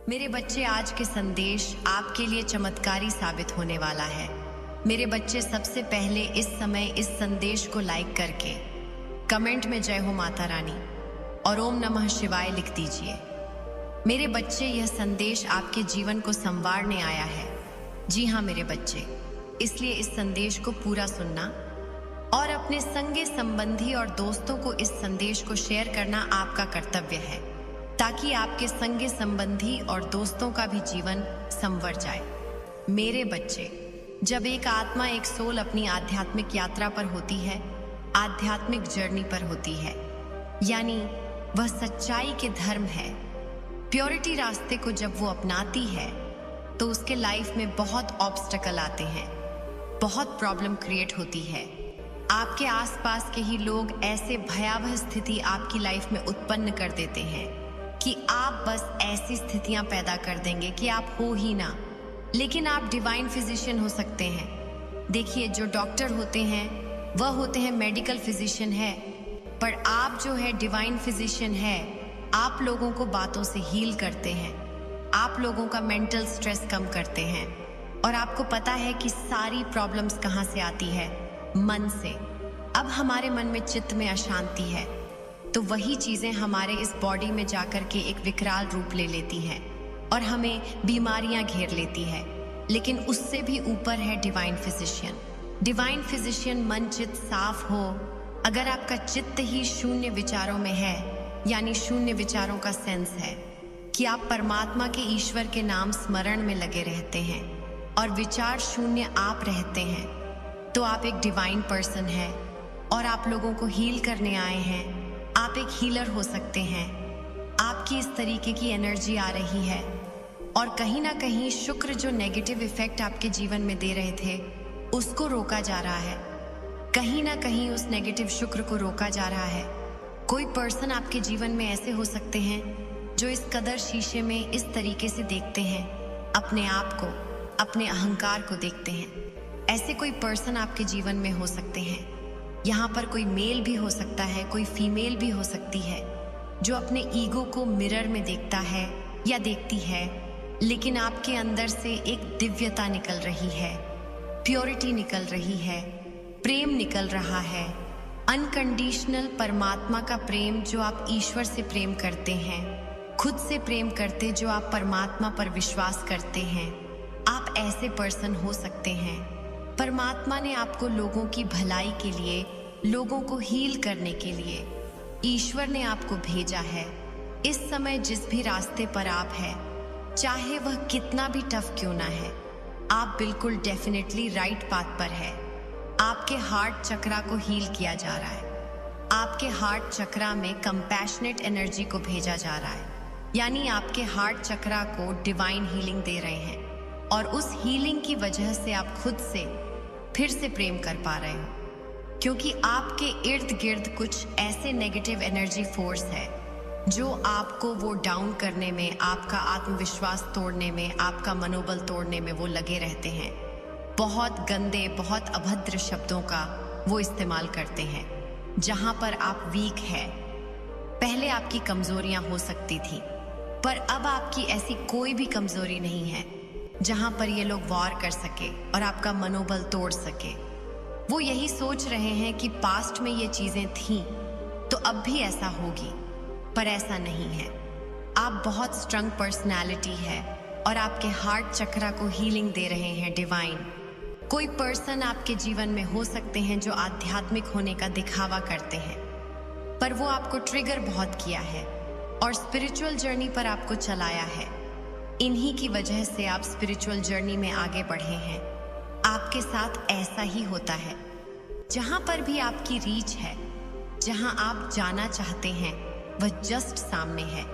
मेरे बच्चे, आज के संदेश आपके लिए चमत्कारी साबित होने वाला है। मेरे बच्चे, सबसे पहले इस समय इस संदेश को लाइक करके कमेंट में जय हो माता रानी और ओम नमः शिवाय लिख दीजिए। मेरे बच्चे, यह संदेश आपके जीवन को संवारने आया है। जी हाँ मेरे बच्चे, इसलिए इस संदेश को पूरा सुनना और अपने संगे संबंधी और दोस्तों को इस संदेश को शेयर करना आपका कर्तव्य है, ताकि आपके संगे संबंधी और दोस्तों का भी जीवन संवर जाए। मेरे बच्चे, जब एक आत्मा, एक सोल अपनी आध्यात्मिक यात्रा पर होती है, आध्यात्मिक जर्नी पर होती है, यानी वह सच्चाई के धर्म है, प्योरिटी रास्ते को जब वो अपनाती है, तो उसके लाइफ में बहुत ऑब्स्टेकल आते हैं, बहुत प्रॉब्लम क्रिएट होती है। आपके आसपास के ही लोग ऐसे भयावह स्थिति आपकी लाइफ में उत्पन्न कर देते हैं कि आप बस ऐसी स्थितियां पैदा कर देंगे कि आप हो ही ना। लेकिन आप डिवाइन फिजिशियन हो सकते हैं। देखिए, जो डॉक्टर होते हैं वह होते हैं मेडिकल फिजिशियन है, पर आप जो है डिवाइन फिजिशियन है। आप लोगों को बातों से हील करते हैं, आप लोगों का मेंटल स्ट्रेस कम करते हैं, और आपको पता है कि सारी प्रॉब्लम्स कहाँ से आती है? मन से। अब हमारे मन में, चित्त में अशांति है, तो वही चीजें हमारे इस बॉडी में जाकर के एक विकराल रूप ले लेती हैं और हमें बीमारियां घेर लेती है। लेकिन उससे भी ऊपर है डिवाइन फिजिशियन। डिवाइन फिजिशियन मन चित्त साफ हो, अगर आपका चित्त ही शून्य विचारों में है, यानी शून्य विचारों का सेंस है कि आप परमात्मा के, ईश्वर के नाम स्मरण में लगे रहते हैं और विचार शून्य आप रहते हैं, तो आप एक डिवाइन पर्सन है और आप लोगों को हील करने आए हैं। आप एक हीलर हो सकते हैं। आपकी इस तरीके की एनर्जी आ रही है और कहीं ना कहीं शुक्र जो नेगेटिव इफेक्ट आपके जीवन में दे रहे थे, उसको रोका जा रहा है। कहीं ना कहीं उस नेगेटिव शुक्र को रोका जा रहा है। कोई पर्सन आपके जीवन में ऐसे हो सकते हैं जो इस कदर शीशे में इस तरीके से देखते हैं, अपने आप को, अपने अहंकार को देखते हैं। ऐसे कोई पर्सन आपके जीवन में हो सकते हैं। यहाँ पर कोई मेल भी हो सकता है, कोई फीमेल भी हो सकती है, जो अपने ईगो को मिरर में देखता है या देखती है, लेकिन आपके अंदर से एक दिव्यता निकल रही है, प्योरिटी निकल रही है, प्रेम निकल रहा है, अनकंडीशनल परमात्मा का प्रेम, जो आप ईश्वर से प्रेम करते हैं, खुद से प्रेम करते, जो आप परमात्मा पर विश्वास करते हैं। आप ऐसे पर्सन हो सकते हैं। परमात्मा ने आपको लोगों की भलाई के लिए, लोगों को हील करने के लिए, ईश्वर ने आपको भेजा है। इस समय जिस भी रास्ते पर आप हैं, चाहे वह कितना भी टफ क्यों ना है, आप बिल्कुल डेफिनेटली राइट पाथ पर है। आपके हार्ट चक्रा को हील किया जा रहा है। आपके हार्ट चक्रा में कंपैशनेट एनर्जी को भेजा जा रहा है, यानी आपके हार्ट चक्रा को डिवाइन हीलिंग दे रहे हैं, और उस हीलिंग की वजह से आप खुद से फिर से प्रेम कर पा रहे हो, क्योंकि आपके इर्द गिर्द कुछ ऐसे नेगेटिव एनर्जी फोर्स है जो आपको वो डाउन करने में, आपका आत्मविश्वास तोड़ने में, आपका मनोबल तोड़ने में वो लगे रहते हैं। बहुत गंदे, बहुत अभद्र शब्दों का वो इस्तेमाल करते हैं। जहां पर आप वीक है, पहले आपकी कमजोरियां हो सकती थी, पर अब आपकी ऐसी कोई भी कमजोरी नहीं है जहां पर ये लोग वार कर सके और आपका मनोबल तोड़ सके। वो यही सोच रहे हैं कि पास्ट में ये चीजें थीं तो अब भी ऐसा होगी, पर ऐसा नहीं है। आप बहुत स्ट्रॉन्ग पर्सनालिटी है और आपके हार्ट चक्रा को हीलिंग दे रहे हैं डिवाइन। कोई पर्सन आपके जीवन में हो सकते हैं जो आध्यात्मिक होने का दिखावा करते हैं, पर वो आपको ट्रिगर बहुत किया है और स्पिरिचुअल जर्नी पर आपको चलाया है। इन्हीं की वजह से आप स्पिरिचुअल जर्नी में आगे बढ़े हैं। आपके साथ ऐसा ही होता है। जहां पर भी आपकी रीच है, जहां आप जाना चाहते हैं, वह जस्ट सामने है,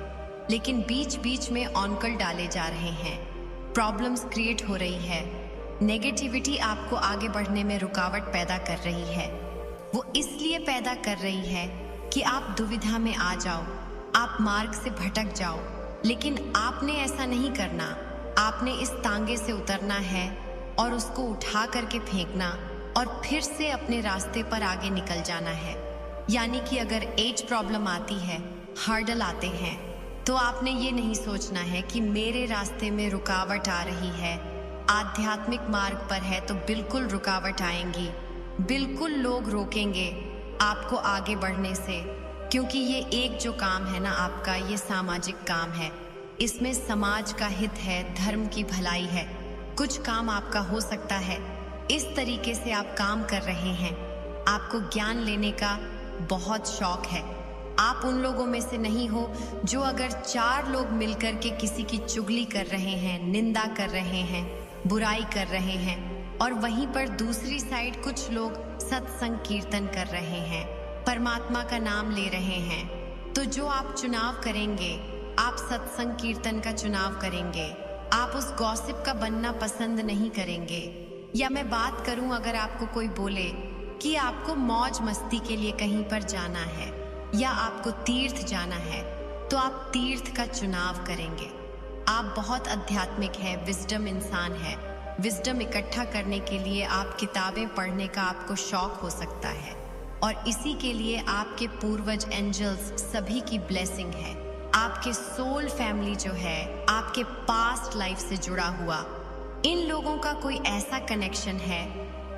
लेकिन बीच बीच में ऑनकल डाले जा रहे हैं, प्रॉब्लम्स क्रिएट हो रही है, नेगेटिविटी आपको आगे बढ़ने में रुकावट पैदा कर रही है। वो इसलिए पैदा कर रही है कि आप दुविधा में आ जाओ, आप मार्ग से भटक जाओ, लेकिन आपने ऐसा नहीं करना। आपने इस तांगे से उतरना है और उसको उठा करके फेंकना और फिर से अपने रास्ते पर आगे निकल जाना है। यानी कि अगर एज प्रॉब्लम आती है, हर्डल आते हैं, तो आपने ये नहीं सोचना है कि मेरे रास्ते में रुकावट आ रही है, आध्यात्मिक मार्ग पर है तो बिल्कुल रुकावट आएंगी, बिल्कुल लोग रोकेंगे आपको आगे बढ़ने से, क्योंकि ये एक जो काम है ना आपका, ये सामाजिक काम है। इसमें समाज का हित है, धर्म की भलाई है। कुछ काम आपका हो सकता है, इस तरीके से आप काम कर रहे हैं। आपको ज्ञान लेने का बहुत शौक है। आप उन लोगों में से नहीं हो जो अगर 4 लोग मिलकर के किसी की चुगली कर रहे हैं, निंदा कर रहे हैं, बुराई कर रहे हैं, और वहीं पर दूसरी साइड कुछ लोग सत्संग कीर्तन कर रहे हैं, परमात्मा का नाम ले रहे हैं। तो जो आप चुनाव करेंगे, आप सत्संग कीर्तन का चुनाव करेंगे, आप उस गॉसिप का बनना पसंद नहीं करेंगे। या मैं बात करूं, अगर आपको कोई बोले कि आपको मौज मस्ती के लिए कहीं पर जाना है या आपको तीर्थ जाना है, तो आप तीर्थ का चुनाव करेंगे। आप बहुत आध्यात्मिक है, विजडम इंसान है। विजडम इकट्ठा करने के लिए आप किताबें पढ़ने का आपको शौक हो सकता है, और इसी के लिए आपके पूर्वज एंजल्स सभी की ब्लेसिंग है। आपके सोल फैमिली जो है, आपके पास्ट लाइफ से जुड़ा हुआ, इन लोगों का कोई ऐसा कनेक्शन है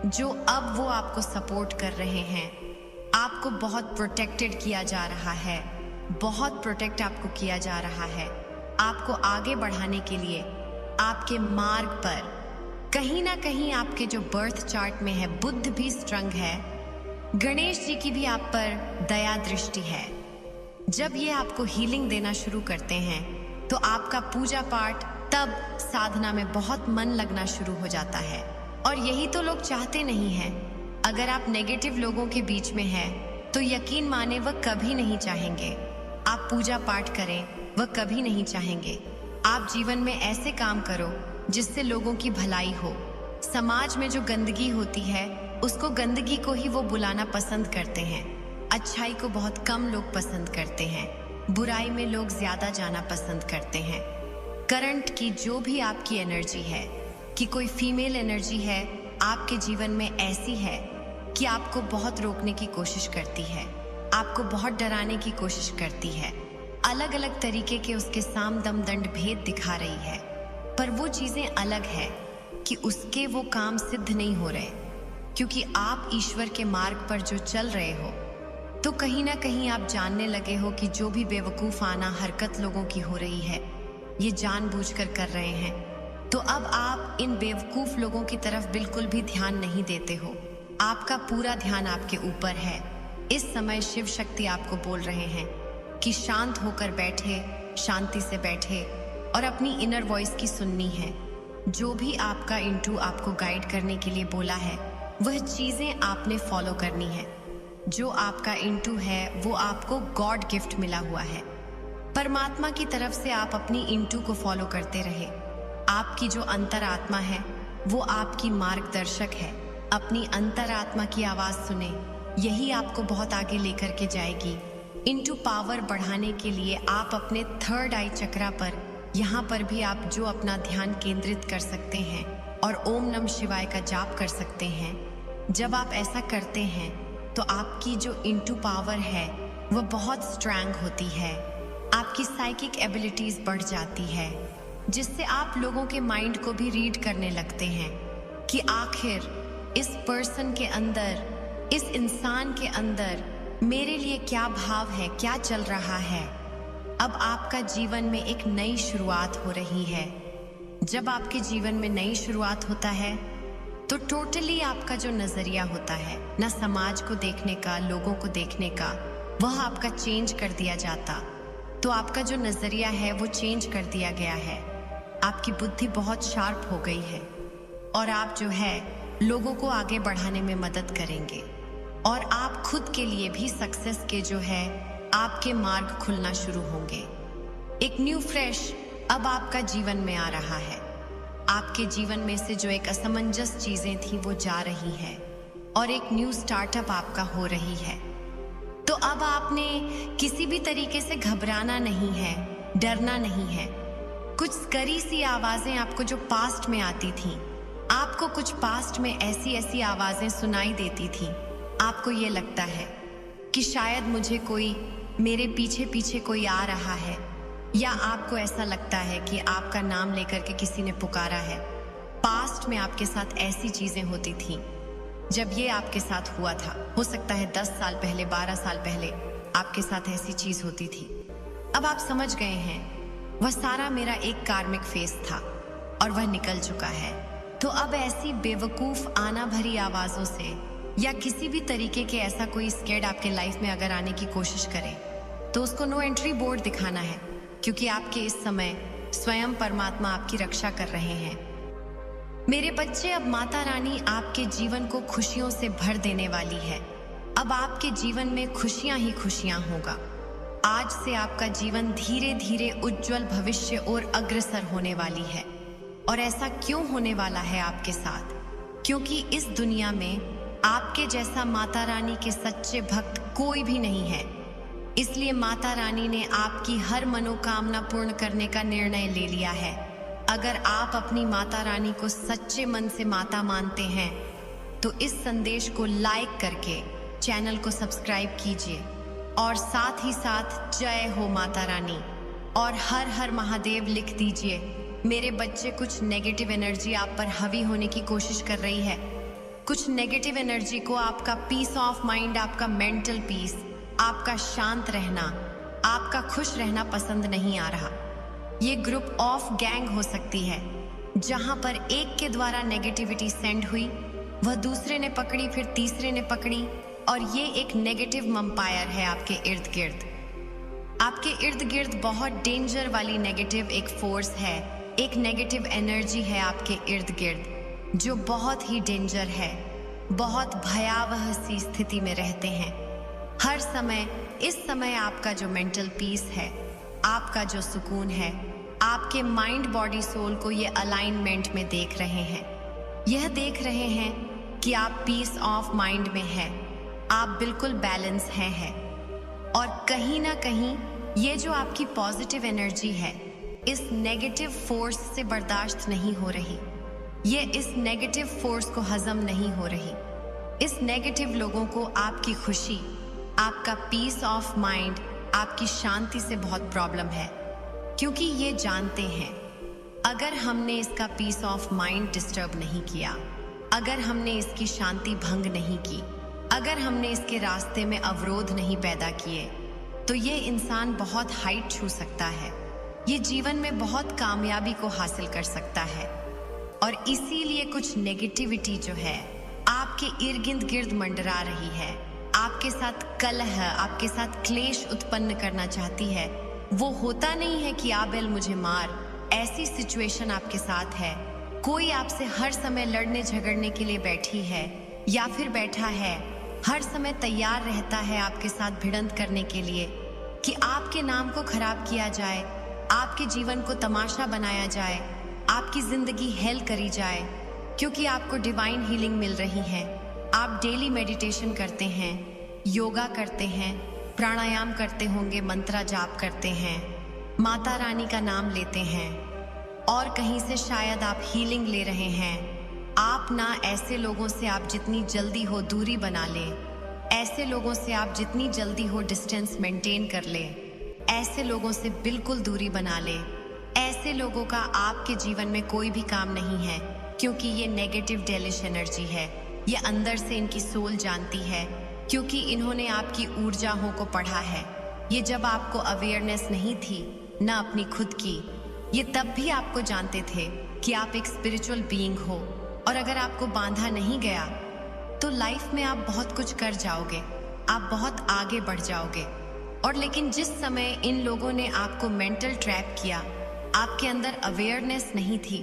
जो अब वो आपको सपोर्ट कर रहे हैं। आपको बहुत प्रोटेक्टेड किया जा रहा है, बहुत प्रोटेक्ट आपको किया जा रहा है। आपको आगे बढ़ाने के लिए आपके मार्ग पर कहीं ना कहीं आपके जो बर्थ चार्ट में है, बुध भी स्ट्रंग है, गणेश जी की भी आप पर दया दृष्टि है। जब ये आपको हीलिंग देना शुरू करते हैं तो आपका पूजा पाठ, तब साधना में बहुत मन लगना शुरू हो जाता है। और यही तो लोग चाहते नहीं हैं। अगर आप नेगेटिव लोगों के बीच में हैं तो यकीन माने वह कभी नहीं चाहेंगे आप पूजा पाठ करें, वह कभी नहीं चाहेंगे। आप जीवन में ऐसे काम करो जिससे लोगों की भलाई हो। समाज में जो गंदगी होती है, उसको गंदगी को ही वो बुलाना पसंद करते हैं। अच्छाई को बहुत कम लोग पसंद करते हैं, बुराई में लोग ज्यादा जाना पसंद करते हैं। करंट की जो भी आपकी एनर्जी है, कि कोई फीमेल एनर्जी है आपके जीवन में, ऐसी है कि आपको बहुत रोकने की कोशिश करती है, आपको बहुत डराने की कोशिश करती है, अलग अलग तरीके के उसके साम दम दंड भेद दिखा रही है। पर वो चीजें अलग है कि उसके वो काम सिद्ध नहीं हो रहे, क्योंकि आप ईश्वर के मार्ग पर जो चल रहे हो, तो कहीं ना कहीं आप जानने लगे हो कि जो भी बेवकूफाना हरकत लोगों की हो रही है, ये जानबूझकर कर रहे हैं। तो अब आप इन बेवकूफ लोगों की तरफ बिल्कुल भी ध्यान नहीं देते हो। आपका पूरा ध्यान आपके ऊपर है। इस समय शिव शक्ति आपको बोल रहे हैं कि शांत होकर बैठे, शांति से बैठे, और अपनी इनर वॉइस की सुननी है। जो भी आपका इंटू आपको गाइड करने के लिए बोला है, वह चीजें आपने फॉलो करनी है। जो आपका इंटू है वो आपको गॉड गिफ्ट मिला हुआ है, परमात्मा की तरफ से। आप अपनी इंटू को फॉलो करते रहे। आपकी जो अंतरात्मा है वो आपकी मार्गदर्शक है। अपनी अंतरात्मा की आवाज सुने, यही आपको बहुत आगे लेकर के जाएगी। इंटू पावर बढ़ाने के लिए आप अपने थर्ड आई चक्रा पर, यहाँ पर भी आप जो अपना ध्यान केंद्रित कर सकते हैं और ओम नमः शिवाय का जाप कर सकते हैं। जब आप ऐसा करते हैं तो आपकी जो इंटू पावर है वह बहुत स्ट्रांग होती है। आपकी साइकिक एबिलिटीज बढ़ जाती है, जिससे आप लोगों के माइंड को भी रीड करने लगते हैं कि आखिर इस पर्सन के अंदर, इस इंसान के अंदर मेरे लिए क्या भाव है, क्या चल रहा है। अब आपका जीवन में एक नई शुरुआत हो रही है। जब आपके जीवन में नई शुरुआत होता है तो टोटली आपका जो नजरिया होता है ना, समाज को देखने का, लोगों को देखने का, वह आपका चेंज कर दिया जाता। तो आपका जो नजरिया है वो चेंज कर दिया गया है। आपकी बुद्धि बहुत शार्प हो गई है और आप जो है लोगों को आगे बढ़ाने में मदद करेंगे, और आप खुद के लिए भी सक्सेस के जो है आपके मार्ग खुलना शुरू होंगे। एक न्यू फ्रेश अब आपका जीवन में आ रहा है। आपके जीवन में से जो एक असमंजस चीजें थी वो जा रही है, और एक न्यू स्टार्टअप आपका हो रही है। तो अब आपने किसी भी तरीके से घबराना नहीं है, डरना नहीं है। कुछ स्करी सी आवाजें आपको जो पास्ट में आती थी, आपको कुछ पास्ट में ऐसी ऐसी आवाजें सुनाई देती थी। आपको ये लगता है कि शायद मुझे कोई, मेरे पीछे पीछे कोई आ रहा है, या आपको ऐसा लगता है कि आपका नाम लेकर के किसी ने पुकारा है। पास्ट में आपके साथ ऐसी चीजें होती थी जब ये आपके साथ हुआ था। हो सकता है 10 साल पहले, 12 साल पहले आपके साथ ऐसी चीज होती थी। अब आप समझ गए हैं वह सारा मेरा एक कार्मिक फेस था और वह निकल चुका है। तो अब ऐसी बेवकूफ आना भरी आवाजों से या किसी भी तरीके के ऐसा कोई स्केड आपके लाइफ में अगर आने की कोशिश करे तो उसको नो एंट्री बोर्ड दिखाना है, क्योंकि आपके इस समय स्वयं परमात्मा आपकी रक्षा कर रहे हैं। मेरे बच्चे, अब माता रानी आपके जीवन को खुशियों से भर देने वाली है। अब आपके जीवन में खुशियां ही खुशियां होगा। आज से आपका जीवन धीरे धीरे उज्जवल भविष्य और अग्रसर होने वाली है। और ऐसा क्यों होने वाला है आपके साथ? क्योंकि इस दुनिया में आपके जैसा माता रानी के सच्चे भक्त कोई भी नहीं है। इसलिए माता रानी ने आपकी हर मनोकामना पूर्ण करने का निर्णय ले लिया है। अगर आप अपनी माता रानी को सच्चे मन से माता मानते हैं तो इस संदेश को लाइक करके चैनल को सब्सक्राइब कीजिए और साथ ही साथ जय हो माता रानी और हर हर महादेव लिख दीजिए। मेरे बच्चे, कुछ नेगेटिव एनर्जी आप पर हावी होने की कोशिश कर रही है। कुछ नेगेटिव एनर्जी को आपका पीस ऑफ माइंड, आपका मेंटल पीस, आपका शांत रहना, आपका खुश रहना पसंद नहीं आ रहा। ये ग्रुप ऑफ गैंग हो सकती है जहां पर एक के द्वारा नेगेटिविटी सेंड हुई, वह दूसरे ने पकड़ी, फिर तीसरे ने पकड़ी और ये एक नेगेटिव मंपायर है आपके इर्द गिर्द। आपके इर्द गिर्द बहुत डेंजर वाली नेगेटिव एक फोर्स है, एक नेगेटिव एनर्जी है आपके इर्द गिर्द जो बहुत ही डेंजर है, बहुत भयावह सी स्थिति में रहते हैं हर समय। इस समय आपका जो मेंटल पीस है, आपका जो सुकून है, आपके माइंड बॉडी सोल को ये अलाइनमेंट में देख रहे हैं। यह देख रहे हैं कि आप पीस ऑफ माइंड में हैं, आप बिल्कुल बैलेंस हैं। और कहीं ना कहीं ये जो आपकी पॉजिटिव एनर्जी है इस नेगेटिव फोर्स से बर्दाश्त नहीं हो रही। ये इस नेगेटिव फोर्स को हजम नहीं हो रही। इस नेगेटिव लोगों को आपकी खुशी, आपका पीस ऑफ माइंड, आपकी शांति से बहुत प्रॉब्लम है, क्योंकि ये जानते हैं अगर हमने इसका पीस ऑफ माइंड डिस्टर्ब नहीं किया, अगर हमने इसकी शांति भंग नहीं की, अगर हमने इसके रास्ते में अवरोध नहीं पैदा किए, तो ये इंसान बहुत हाइट छू सकता है, ये जीवन में बहुत कामयाबी को हासिल कर सकता है। और इसीलिए कुछ नेगेटिविटी जो है आपके इर्द गिर्द मंडरा रही है, आपके साथ कलह, आपके साथ क्लेश उत्पन्न करना चाहती है। वो होता नहीं है कि आबेल मुझे मार, ऐसी सिचुएशन आपके साथ है। कोई आपसे हर समय लड़ने झगड़ने के लिए बैठी है या फिर बैठा है, हर समय तैयार रहता है आपके साथ भिड़ंत करने के लिए कि आपके नाम को खराब किया जाए, आपके जीवन को तमाशा बनाया जाए, आपकी जिंदगी हेल करी जाए, क्योंकि आपको डिवाइन हीलिंग मिल रही है। आप डेली मेडिटेशन करते हैं, योगा करते हैं, प्राणायाम करते होंगे, मंत्रा जाप करते हैं, माता रानी का नाम लेते हैं और कहीं से शायद आप हीलिंग ले रहे हैं। आप ना ऐसे लोगों से आप जितनी जल्दी हो दूरी बना लें, ऐसे लोगों से आप जितनी जल्दी हो डिस्टेंस मेंटेन कर लें, ऐसे लोगों से बिल्कुल दूरी बना लें। ऐसे लोगों का आपके जीवन में कोई भी काम नहीं है, क्योंकि ये नेगेटिव डेलिश एनर्जी है। ये अंदर से इनकी सोल जानती है, क्योंकि इन्होंने आपकी ऊर्जाओं को पढ़ा है। ये जब आपको अवेयरनेस नहीं थी ना अपनी खुद की, ये तब भी आपको जानते थे कि आप एक स्पिरिचुअल बीइंग हो, और अगर आपको बांधा नहीं गया तो लाइफ में आप बहुत कुछ कर जाओगे, आप बहुत आगे बढ़ जाओगे। और लेकिन जिस समय इन लोगों ने आपको मेंटल ट्रैप किया, आपके अंदर अवेयरनेस नहीं थी,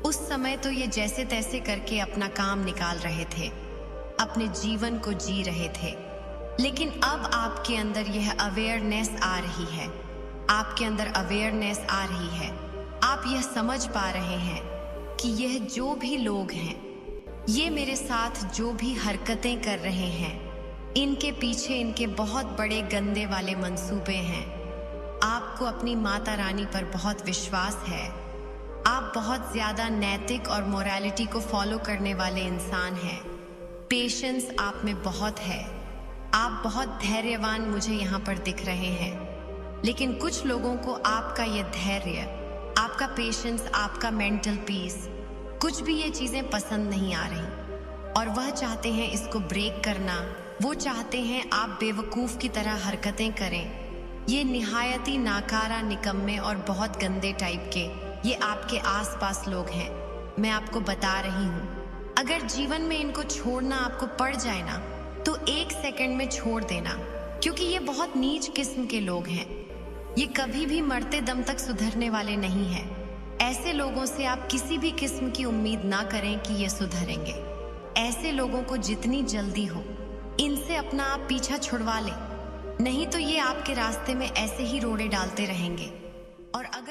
उस समय तो ये जैसे तैसे करके अपना काम निकाल रहे थे, अपने जीवन को जी रहे थे। लेकिन अब आपके अंदर यह अवेयरनेस आ रही है, आपके अंदर अवेयरनेस आ रही है। आप यह समझ पा रहे हैं कि यह जो भी लोग हैं, ये मेरे साथ जो भी हरकतें कर रहे हैं, इनके पीछे इनके बहुत बड़े गंदे वाले मंसूबे हैं। आपको अपनी माता रानी पर बहुत विश्वास है, आप बहुत ज्यादा नैतिक और मोरालिटी को फॉलो करने वाले इंसान हैं। पेशेंस आप में बहुत है, आप बहुत धैर्यवान मुझे यहाँ पर दिख रहे हैं। लेकिन कुछ लोगों को आपका ये धैर्य, आपका पेशेंस, आपका मेंटल पीस, कुछ भी ये चीजें पसंद नहीं आ रही और वह चाहते हैं इसको ब्रेक करना। वो चाहते हैं आप बेवकूफ की तरह हरकतें करें। ये निहायती नाकारा, निकम्मे और बहुत गंदे टाइप के ये आपके आसपास लोग हैं। मैं आपको बता रही हूँ, अगर जीवन में इनको छोड़ना आपको पड़ जाए ना, तो 1 सेकंड में छोड़ देना, क्योंकि ये बहुत नीच किस्म के लोग हैं। ये कभी भी मरते दम तक सुधरने वाले नहीं हैं। ऐसे लोगों से आप किसी भी किस्म की उम्मीद ना करें कि ये सुधरेंगे। ऐसे लोगों को जितनी जल्दी हो इनसे अपना आप पीछा छुड़वा लें, नहीं तो ये आपके रास्ते में ऐसे ही रोड़े डालते रहेंगे। और अगर